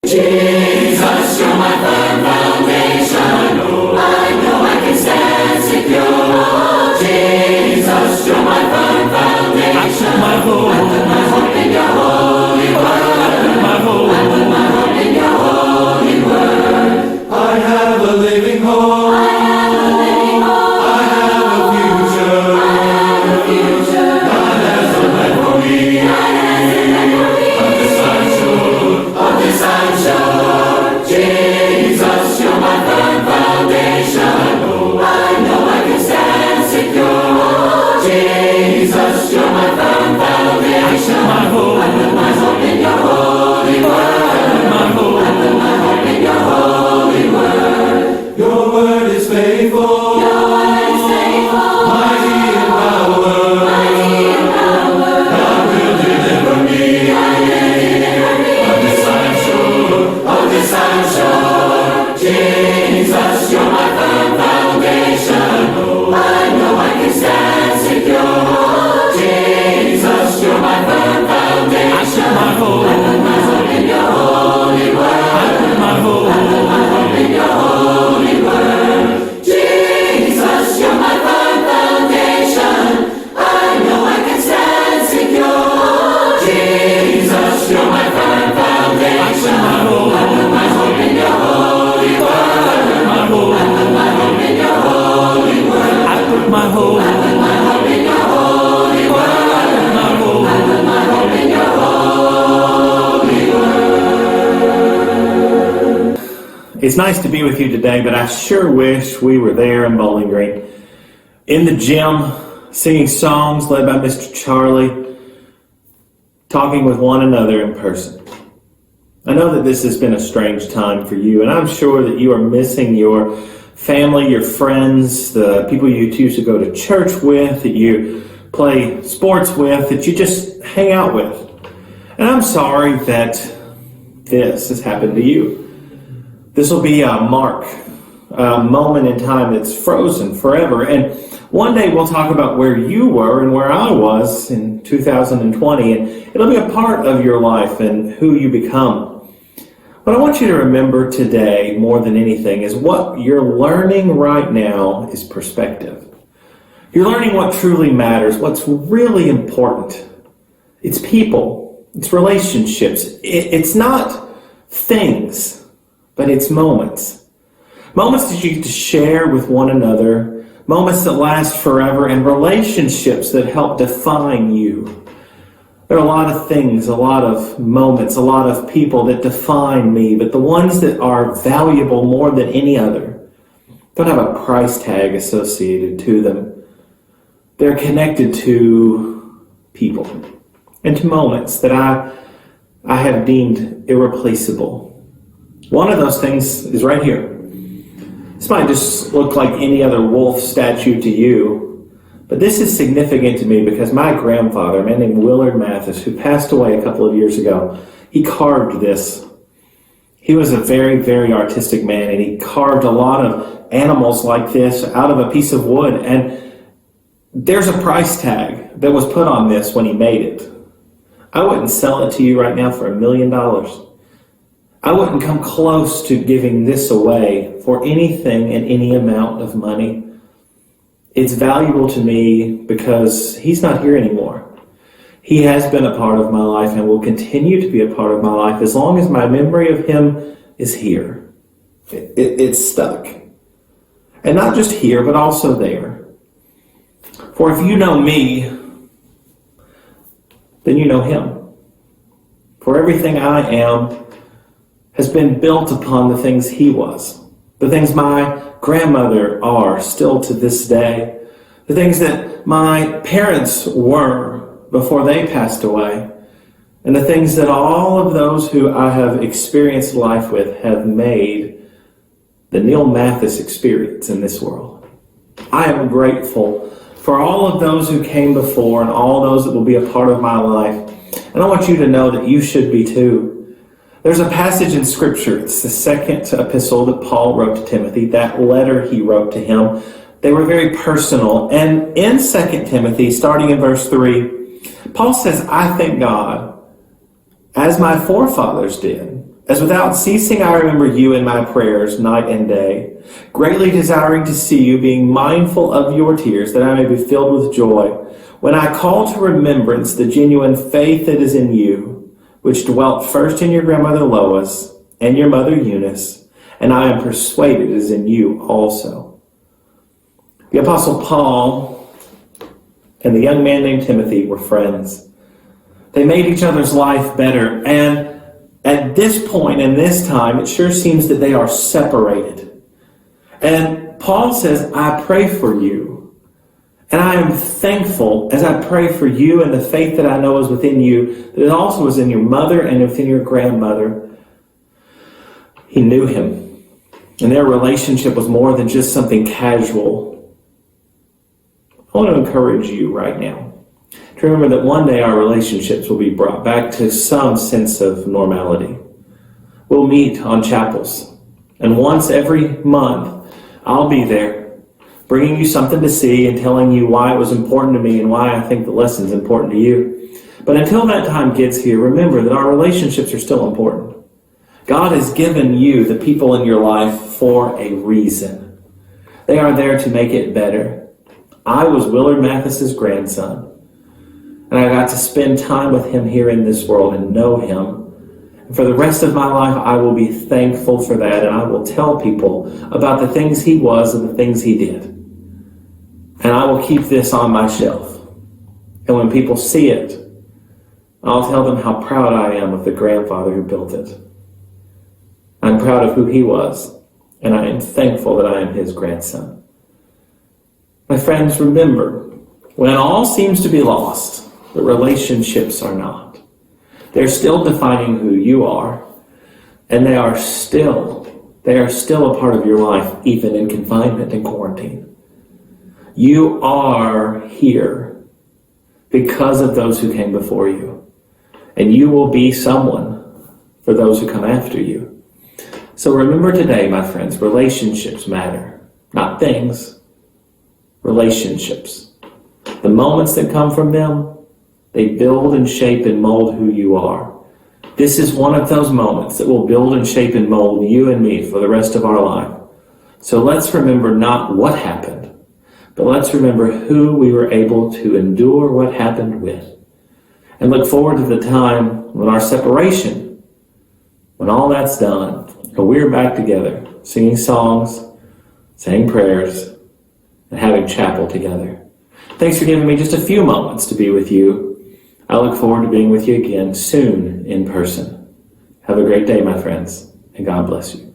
Jesus, you're my firm foundation. Oh, I know I can stand secure. Jesus, you're my firm foundation. I put my hope in your holy word. I put my hope in your holy word. I have a living hope. I have a living hope. I have a future. I have a future. God has a plan for me. God has a plan for me. Of this I'm sure. Of this I'm sure. Jesus, you're my firm foundation. Oh, I know I can stand secure. Jesus, you're my firm foundation. I put my hope in your holy word. I put my hope in your holy word. Your word is faithful. Your word is faithful. Mighty in power. Mighty in power. God will deliver me. God will deliver me. Of this I'm sure. Of this I'm sure. Jesus, you're my firm foundation. Oh, I know I can stand secure. Jesus, you're my firm foundation. I put my hope in your holy word. I put my hope in your holy word. Jesus, you're my firm foundation. I know I can stand secure. Jesus, you're my firm foundation. I put my hope in your holy word. I put my hope in your holy word. I put my hope. I put my hope in your holy word. I put my hope in your holy word. It's nice to be with you today, but I sure wish we were there in Bowling Green, in the gym, singing songs led by Mr. Charlie, talking with one another in person. I know that this has been a strange time for you, and I'm sure that you are missing your family, your friends, the people you used to go to church with, that you play sports with, that you just hang out with. And I'm sorry that this has happened to you. This will be a mark, a moment in time that's frozen forever. And one day we'll talk about where you were and where I was in 2020, and it'll be a part of your life and who you become. What I want you to remember today, more than anything, is what you're learning right now is perspective. You're learning what truly matters, what's really important. It's people, it's relationships. It's not things, but it's moments. Moments that you get to share with one another, moments that last forever, and relationships that help define you. There are a lot of things, a lot of moments, a lot of people that define me, but the ones that are valuable more than any other don't have a price tag associated to them. They're connected to people and to moments that I have deemed irreplaceable. One of those things is right here. This might just look like any other wolf statue to you, but this is significant to me because my grandfather, a man named Willard Mathis, who passed away a couple of years ago, he carved this. He was a very, very artistic man, and he carved a lot of animals like this out of a piece of wood. And there's a price tag that was put on this when he made it. I wouldn't sell it to you right now for $1 million. I wouldn't come close to giving this away for anything and any amount of money. It's valuable to me because he's not here anymore. He has been a part of my life and will continue to be a part of my life as long as my memory of him is here. It's stuck. And not just here, but also there. For if you know me, then you know him. For everything I am has been built upon the things he was. The things my grandmother are still to this day. The things that my parents were before they passed away. And the things that all of those who I have experienced life with have made the Neil Mathis experience in this world. I am grateful for all of those who came before and all those that will be a part of my life. And I want you to know that you should be too. There's a passage in Scripture, it's the second epistle that Paul wrote to Timothy, that letter he wrote to him. They were very personal. And in 2 Timothy, starting in verse 3, Paul says, I thank God, as my forefathers did, As without ceasing I remember you in my prayers night and day, greatly desiring to see you, being mindful of your tears, that I may be filled with joy, when I call to remembrance the genuine faith that is in you, which dwelt first in your grandmother Lois and your mother Eunice, and I am persuaded is in you also. The Apostle Paul and the young man named Timothy were friends. They made each other's life better, and at this point in this time, it sure seems that they are separated. And Paul says, I pray for you. And I am thankful as I pray for you and the faith that I know is within you, that it also was in your mother and within your grandmother. He knew him. And their relationship was more than just something casual. I want to encourage you right now to remember that one day our relationships will be brought back to some sense of normality. We'll meet on chapels, and once every month I'll be there bringing you something to see and telling you why it was important to me and why I think the lesson's important to you. But until that time gets here, remember that our relationships are still important. God has given you the people in your life for a reason. They are there to make it better. I was Willard Mathis's grandson, and I got to spend time with him here in this world and know him. And for the rest of my life, I will be thankful for that, and I will tell people about the things he was and the things he did. And I will keep this on my shelf. And when people see it, I'll tell them how proud I am of the grandfather who built it. I'm proud of who he was, and I am thankful that I am his grandson. My friends, remember, when all seems to be lost, the relationships are not. They're still defining who you are, and they are still a part of your life, even in confinement and quarantine. You are here because of those who came before you, and you will be someone for those who come after you. So remember today, my friends, relationships matter, not things, relationships. The moments that come from them, they build and shape and mold who you are. This is one of those moments that will build and shape and mold you and me for the rest of our life. So let's remember not what happened, but let's remember who we were able to endure what happened with. And look forward to the time when our separation, when all that's done, and we're back together, singing songs, saying prayers, and having chapel together. Thanks for giving me just a few moments to be with you. I look forward to being with you again soon in person. Have a great day, my friends, and God bless you.